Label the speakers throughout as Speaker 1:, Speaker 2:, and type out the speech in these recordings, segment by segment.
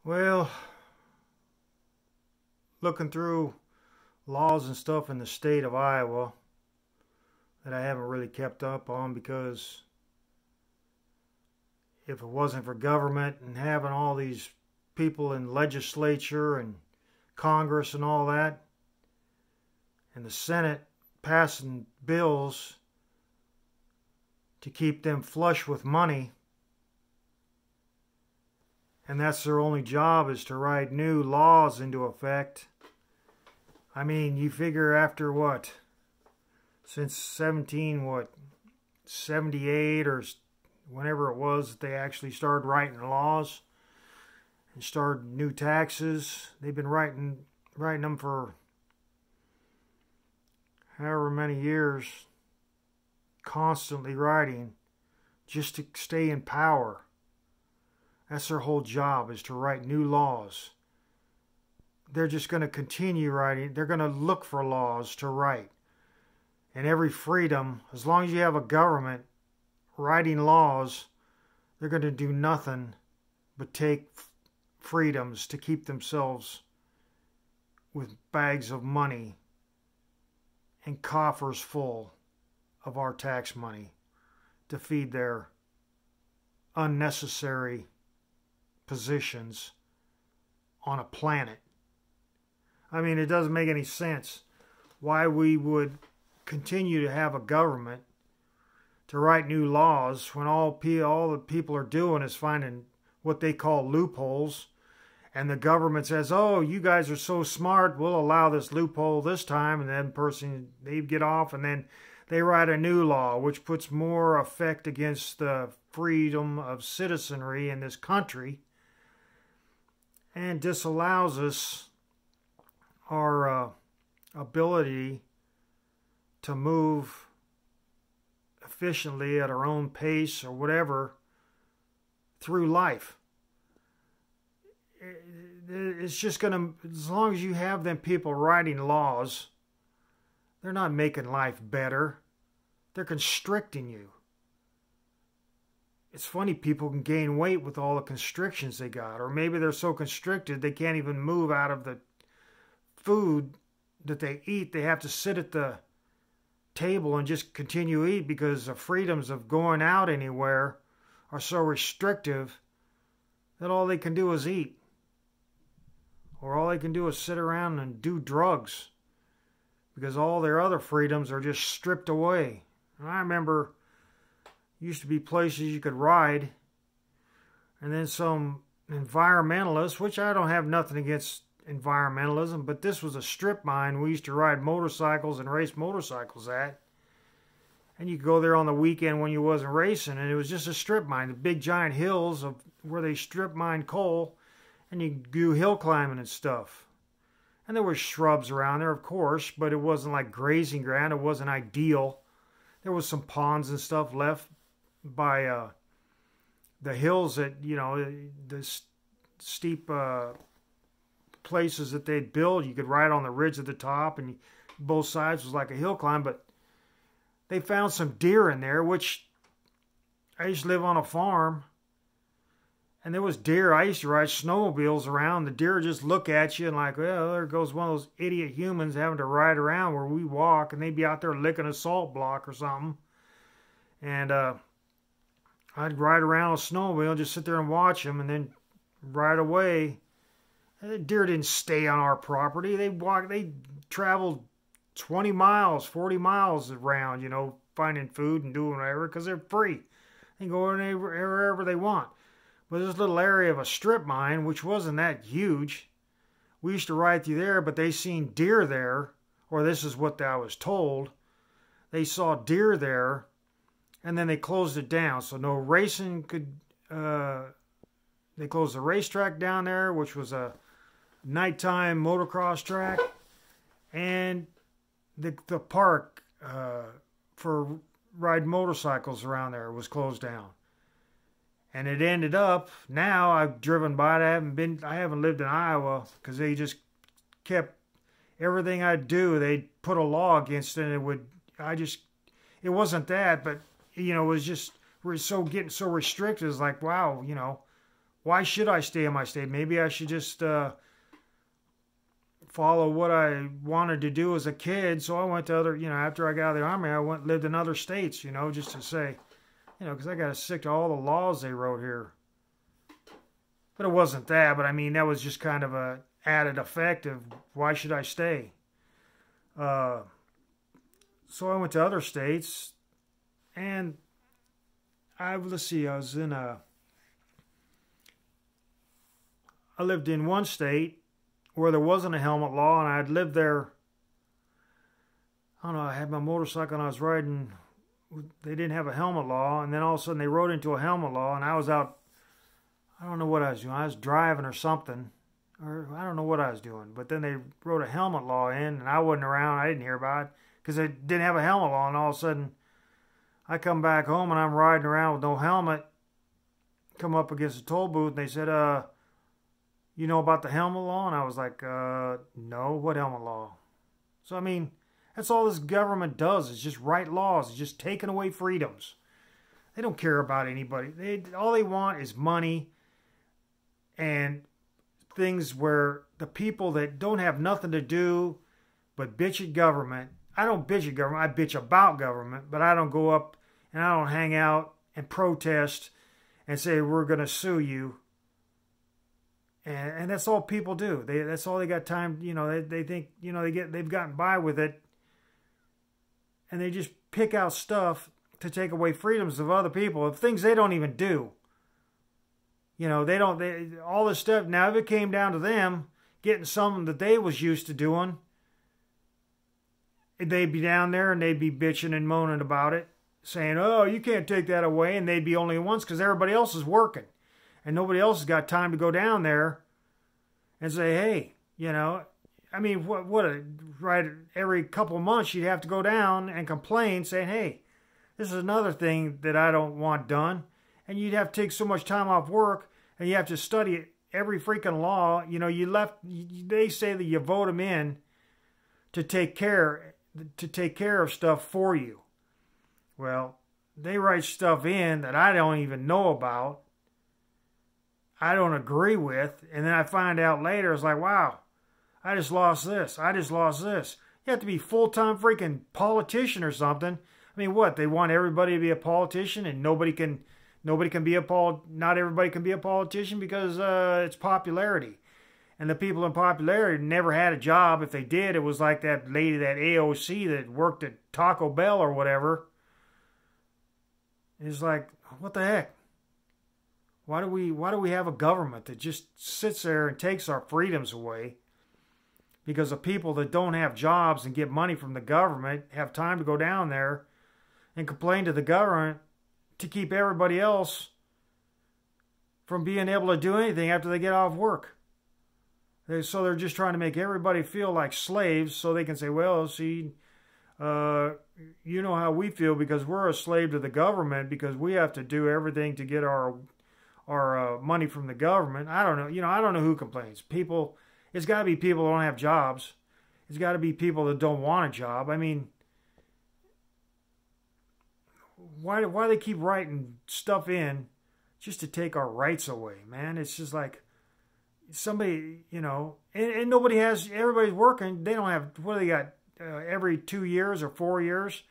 Speaker 1: Well, looking through laws and stuff in the state of Iowa that I haven't really kept up on because if it wasn't for government and having all these people in legislature and Congress and all that, and the Senate passing bills to keep them flush with money, and that's their only job is to write new laws into effect. I mean, you figure after what? Since 78 or whenever it was that they actually started writing laws and started new taxes. They've been writing them for however many years, constantly writing just to stay in power. That's their whole job, is to write new laws. They're just going to continue writing. They're going to look for laws to write. And every freedom, as long as you have a government writing laws, they're going to do nothing but take freedoms to keep themselves with bags of money and coffers full of our tax money to feed their unnecessary positions on a planet. I mean, it doesn't make any sense why we would continue to have a government to write new laws when all the people are doing is finding what they call loopholes, and the government says, oh, you guys are so smart, we'll allow this loophole this time, and then they get off, and then they write a new law which puts more effect against the freedom of citizenry in this country and disallows us our ability to move efficiently at our own pace or whatever through life. It's just going to, as long as you have them people writing laws, they're not making life better. They're constricting you. It's funny, people can gain weight with all the constrictions they got, or maybe they're so constricted they can't even move out of the food that they eat. They have to sit at the table and just continue to eat because the freedoms of going out anywhere are so restrictive that all they can do is eat. Or all they can do is sit around and do drugs because all their other freedoms are just stripped away. And I remember used to be places you could ride, and then some environmentalists, which I don't have nothing against environmentalism, but this was a strip mine we used to ride motorcycles and race motorcycles at. And you could go there on the weekend when you wasn't racing, and it was just a strip mine, the big giant hills of where they strip mine coal, and you do hill climbing and stuff. And there were shrubs around there, of course, but it wasn't like grazing ground. It wasn't ideal. There was some ponds and stuff left by the hills that, you know, the steep places that they'd build. You could ride on the ridge at the top, and both sides was like a hill climb. But they found some deer in there, which I used to live on a farm, and there was deer. I used to ride snowmobiles around. The deer just look at you and like, well, there goes one of those idiot humans having to ride around where we walk, and they'd be out there licking a salt block or something. And I'd ride around a snowmobile and just sit there and watch them, and then ride away. And the deer didn't stay on our property. They traveled 20 miles, 40 miles around, you know, finding food and doing whatever, because they're free. They can go wherever they want. But this little area of a strip mine, which wasn't that huge, we used to ride through there, but they seen deer there, or this is what I was told. They saw deer there, and then they closed it down, so no racing could. They closed the racetrack down there, which was a nighttime motocross track, and the park for riding motorcycles around there was closed down. And it ended up, now I've driven by it. I haven't lived in Iowa because they just kept everything I'd do. They'd put a law against it, and it wasn't that, but, you know, it was just, we're getting so restricted. It's like, wow, you know, why should I stay in my state? Maybe I should just follow what I wanted to do as a kid. So I went to other, after I got out of the Army, I lived in other states, just to say, because I got sick of all the laws they wrote here. But it wasn't that. But I mean, that was just kind of a added effect of why should I stay? So I went to other states, and I was in I lived in one state where there wasn't a helmet law, and I'd lived there. I don't know, I had my motorcycle and I was riding. They didn't have a helmet law, and then all of a sudden they wrote into a helmet law, and I was out. I don't know what I was doing. I was driving or something, or I don't know what I was doing. But then they wrote a helmet law in, and I wasn't around. I didn't hear about it because they didn't have a helmet law, and all of a sudden I come back home and I'm riding around with no helmet. Come up against a toll booth, and they said, you know about the helmet law? And I was like, no, what helmet law? So, I mean, that's all this government does is just write laws. It's just taking away freedoms. They don't care about anybody. All they want is money and things where the people that don't have nothing to do but bitch at government. I don't bitch at government. I bitch about government, but I don't go up and I don't hang out and protest and say, we're going to sue you. And that's all people do. That's all they got time. They think they've gotten by with it, and they just pick out stuff to take away freedoms of other people, of things they don't even do. All this stuff. Now, if it came down to them getting something that they was used to doing, they'd be down there and they'd be bitching and moaning about it, saying, "Oh, you can't take that away," and they'd be only ones because everybody else is working. And nobody else has got time to go down there and say, hey, I mean, right every couple of months you'd have to go down and complain saying, hey, this is another thing that I don't want done. And you'd have to take so much time off work and you have to study every freaking law. They say that you vote them in to take care of stuff for you. Well, they write stuff in that I don't even know about. I don't agree with, and then I find out later, it's like, wow, I just lost this. I just lost this. You have to be full-time freaking politician or something. I mean, what? They want everybody to be a politician, and not everybody can be a politician because it's popularity. And the people in popularity never had a job. If they did, it was like that lady, that AOC that worked at Taco Bell or whatever. It's like, what the heck? Why do we have a government that just sits there and takes our freedoms away because the people that don't have jobs and get money from the government have time to go down there and complain to the government to keep everybody else from being able to do anything after they get off work? So they're just trying to make everybody feel like slaves so they can say, well, see, you know how we feel because we're a slave to the government because we have to do everything to get our money from the government. I don't know. I don't know who complains. People, it's got to be people that don't have jobs. It's got to be people that don't want a job. I mean, why do they keep writing stuff in just to take our rights away, man? It's just like somebody, and nobody has, everybody's working. They don't have, what do they got? Every 2 years or 4 years,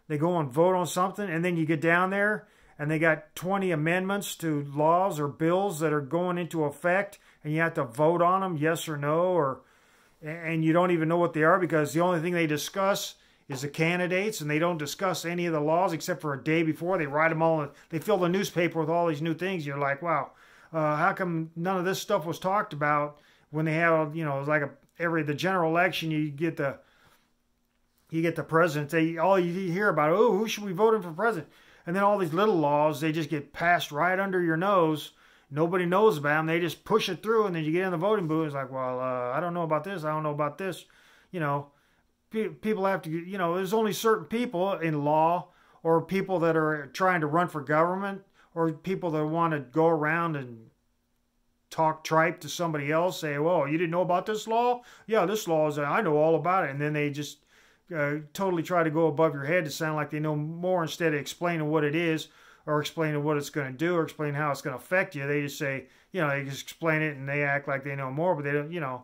Speaker 1: they go and vote on something, and then you get down there, and they got 20 amendments to laws or bills that are going into effect, and you have to vote on them, yes or no, and you don't even know what they are because the only thing they discuss is the candidates, and they don't discuss any of the laws except for a day before. They write them all, they fill the newspaper with all these new things. You're like, wow, how come none of this stuff was talked about when they have, it's like the general election, you get the president. All you hear about, oh, who should we vote in for president? And then all these little laws, they just get passed right under your nose. Nobody knows about them. They just push it through, and then you get in the voting booth. It's like, well, I don't know about this. I don't know about this. People have to, there's only certain people in law or people that are trying to run for government or people that want to go around and talk tripe to somebody else, say, well, you didn't know about this law? Yeah, this law is, I know all about it. And then they just totally try to go above your head to sound like they know more instead of explaining what it is or explaining what it's going to do or explain how it's going to affect you. They just say, they just explain it and they act like they know more, but they don't,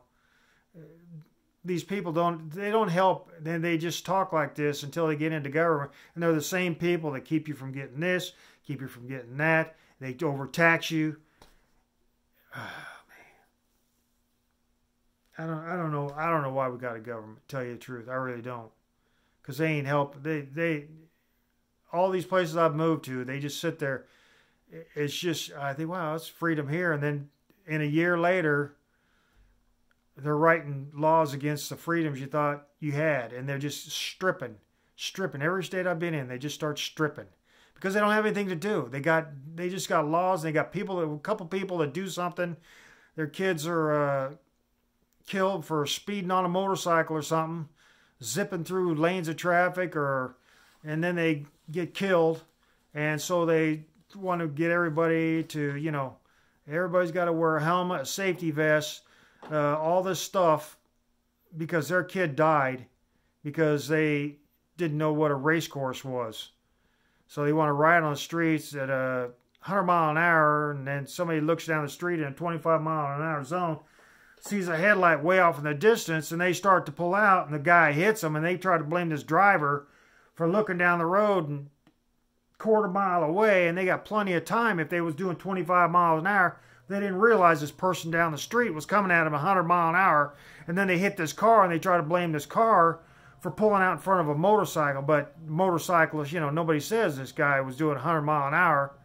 Speaker 1: these people don't help. Then they just talk like this until they get into government. And they're the same people that keep you from getting this, keep you from getting that. They overtax you. Oh, man. I don't know. I don't know why we got a government, to tell you the truth. I really don't. Because they ain't help. All these places I've moved to, they just sit there. It's just, I think, wow, it's freedom here. And then in a year later, they're writing laws against the freedoms you thought you had. And they're just stripping. Every state I've been in, they just start stripping. Because they don't have anything to do. They just got laws. They got a couple people that do something. Their kids are killed for speeding on a motorcycle or something, zipping through lanes of traffic, and then they get killed. And so they want to get everybody to, everybody's got to wear a helmet, a safety vest, all this stuff, because their kid died because they didn't know what a race course was. So they want to ride on the streets at 100 mile an hour, and then somebody looks down the street in a 25 mile an hour zone, sees a headlight way off in the distance, and they start to pull out, and the guy hits them, and they try to blame this driver for looking down the road and quarter mile away, and they got plenty of time. If they was doing 25 miles an hour, they didn't realize this person down the street was coming at them 100 mile an hour, and then they hit this car, and they try to blame this car for pulling out in front of a motorcycle. But motorcyclists, nobody says this guy was doing 100 mile an hour.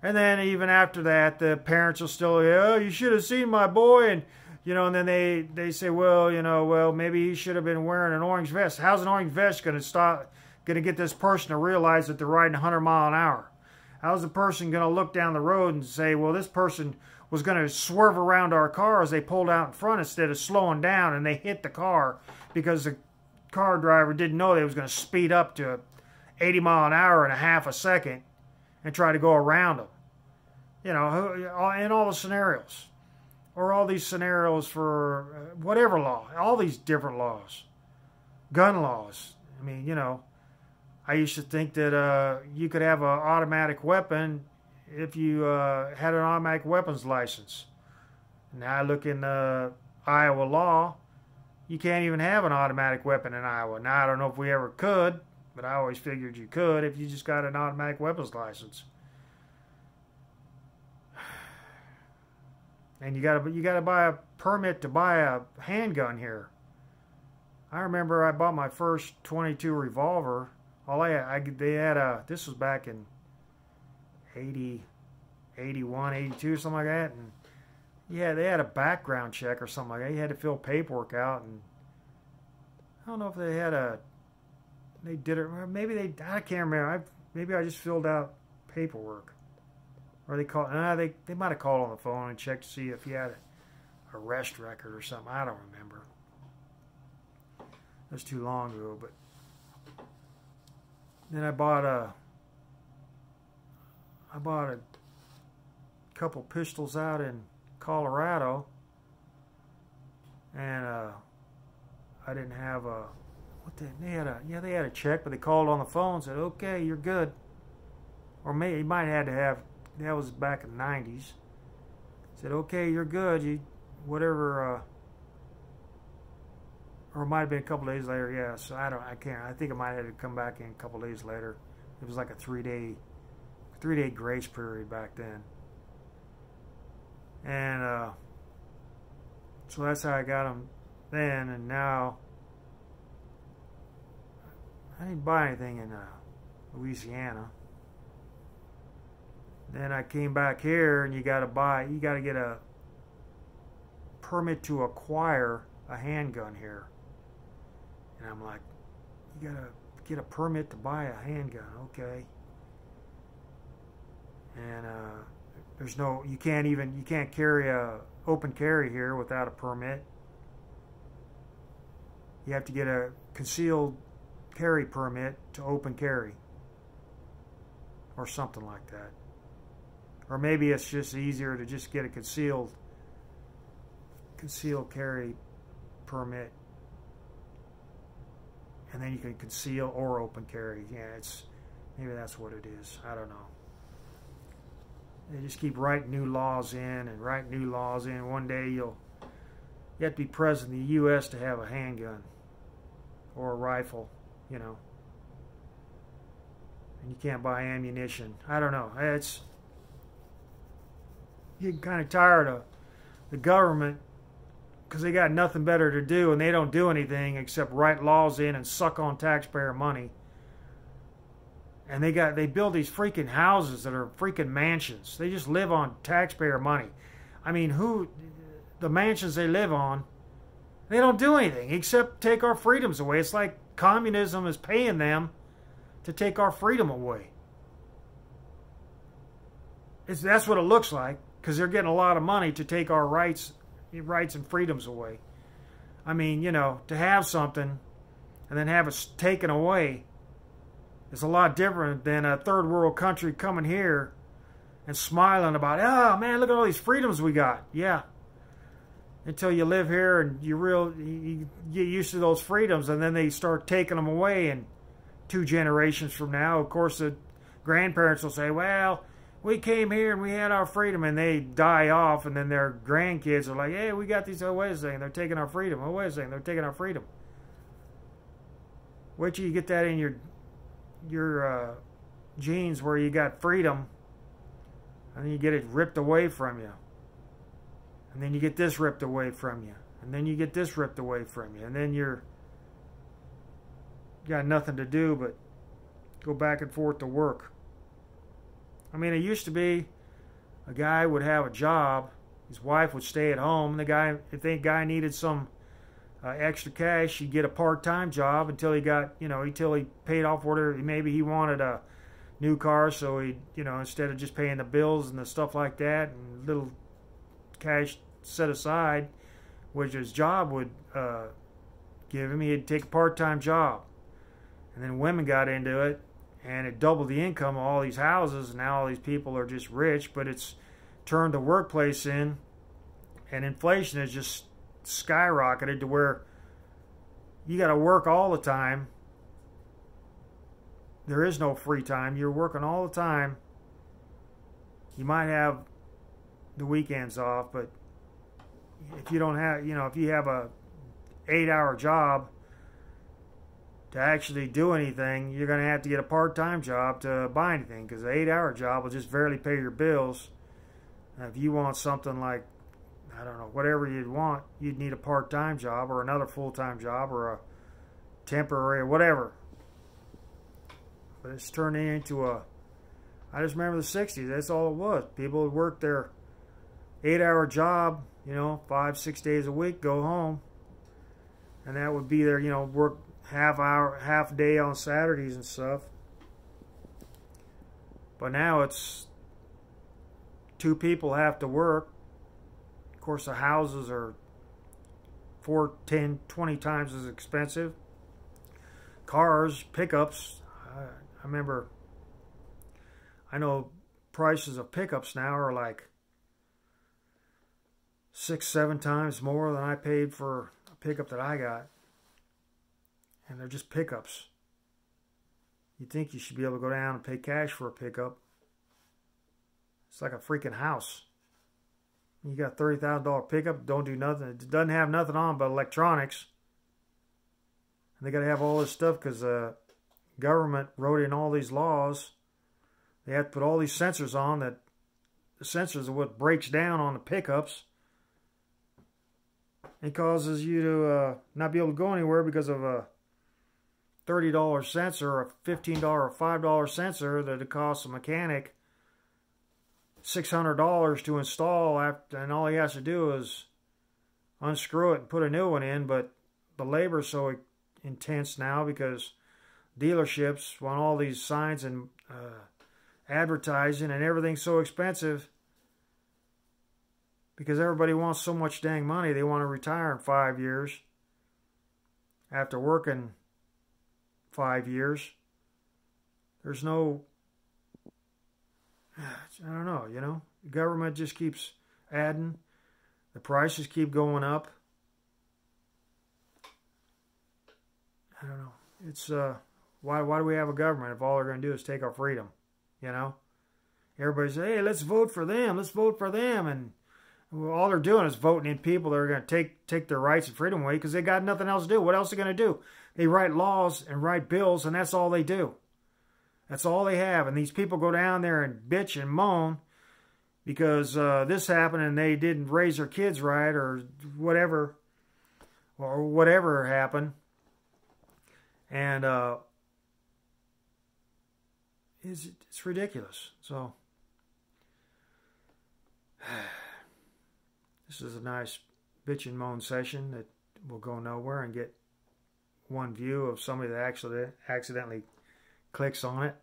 Speaker 1: And then even after that, the parents will still, you should have seen my boy. And, and then they say, well, maybe he should have been wearing an orange vest. How's an orange vest going to get this person to realize that they're riding 100 mile an hour? How's the person going to look down the road and say, well, this person was going to swerve around our car as they pulled out in front instead of slowing down, and they hit the car because the car driver didn't know they was going to speed up to 80 mile an hour in a half a second and try to go around them. In all the scenarios. Or all these scenarios for whatever law. All these different laws. Gun laws. I mean, I used to think that you could have an automatic weapon if you had an automatic weapons license. Now I look in Iowa law, you can't even have an automatic weapon in Iowa. Now I don't know if we ever could, but I always figured you could if you just got an automatic weapons license. And you gotta buy a permit to buy a handgun here. I remember I bought my first .22 revolver. This was back in 80, 81, 82, something like that. And yeah, they had a background check or something like that. You had to fill paperwork out, and I don't know if they did it, or maybe I can't remember. Maybe I just filled out paperwork. Or they might have called on the phone and checked to see if you had an arrest record or something. I don't remember. That's too long ago. But then I bought a couple pistols out in Colorado, and I didn't have they had a check, but they called on the phone and said, okay, you're good. Or maybe you might have had to have. That was back in the 90s. Said, okay, you're good. Whatever. Or it might have been a couple days later. Yeah, so I can't. I think it might have to come back in a couple days later. It was like a three-day grace period back then. And so that's how I got them then. And now I didn't buy anything in Louisiana. Then I came back here, and you got to get a permit to acquire a handgun here. And I'm like, you got to get a permit to buy a handgun, okay? And you can't carry a open carry here without a permit. You have to get a concealed carry permit to open carry, or something like that. Or maybe it's just easier to just get a concealed carry permit, and then you can conceal or open carry. Yeah, Maybe that's what it is. I don't know. They just keep writing new laws in and writing new laws in. One day you have to be president of the U.S. to have a handgun or a rifle, you know. And you can't buy ammunition. I don't know. It's getting kind of tired of the government because they got nothing better to do, and they don't do anything except write laws in and suck on taxpayer money. And they build these freaking houses that are freaking mansions. They just live on taxpayer money. I mean, the mansions they live on, they don't do anything except take our freedoms away. It's like communism is paying them to take our freedom away. That's what it looks like, because they're getting a lot of money to take our rights and freedoms away. I mean, you know, to have something and then have it taken away is a lot different than a third world country coming here and smiling about, oh man, look at all these freedoms we got. Yeah. Until you live here and you get used to those freedoms, and then they start taking them away, and 2 generations from now, of course, the grandparents will say, well, we came here and we had our freedom, and they die off, and then their grandkids are like, hey, we got these, oh, wait a second, they're taking our freedom. Oh, wait a second, they're taking our freedom. Wait till you get that in your genes where you got freedom, and then you get it ripped away from you. And then you get this ripped away from you. And then you get this ripped away from you. And then you got nothing to do but go back and forth to work. I mean, it used to be a guy would have a job. His wife would stay at home. If the guy needed some extra cash, he'd get a part-time job until he got, until he paid off whatever. Maybe he wanted a new car, so he, instead of just paying the bills and the stuff like that, and little cash set aside, which his job would give him, he'd take a part-time job. And then women got into it, and it doubled the income of all these houses, and now all these people are just rich, but it's turned the workplace in, and inflation has just skyrocketed to where you got to work all the time. There is no free time. You're working all the time. You might have the weekends off, but if you don't have, if you have a 8-hour job to actually do anything, you're going to have to get a part-time job to buy anything, because the 8-hour job will just barely pay your bills. If you want something like, I don't know, whatever you'd want, you'd need a part-time job or another full-time job or a temporary or whatever. But it's turning into I just remember the 60s, that's all it was. People would work their 8-hour job, 5-6 days a week, go home. And that would be their, work half day on Saturdays and stuff. But now it's 2 people have to work. Of course, the houses are 4, 10, 20 times as expensive. Cars, pickups. I know prices of pickups now are like 6, 7 times more than I paid for a pickup that I got. And they're just pickups. You'd think you should be able to go down and pay cash for a pickup. It's like a freaking house. You got a $30,000 pickup, don't do nothing. It doesn't have nothing on but electronics. And they got to have all this stuff because the government wrote in all these laws. They have to put all these sensors on that. The sensors are what breaks down on the pickups. It causes you to not be able to go anywhere because of a $30 sensor, a $15 or $5 sensor that it costs a mechanic $600 to install, and all he has to do is unscrew it and put a new one in. But the labor is so intense now because dealerships want all these signs and advertising, and everything's so expensive because everybody wants so much dang money. They want to retire in 5 years after working 5 years. There's no, I don't know, the government just keeps adding. The prices keep going up. I don't know. It's Why do we have a government if all they're going to do is take our freedom? You know? Everybody says, hey, let's vote for them. Let's vote for them. And all they're doing is voting in people that are going to take their rights and freedom away because they got nothing else to do. What else are they going to do? They write laws and write bills, and that's all they do. That's all they have. And these people go down there and bitch and moan because this happened and they didn't raise their kids right or whatever happened. And it's ridiculous. So this is a nice bitch and moan session that will go nowhere and get one view of somebody that actually accidentally clicks on it.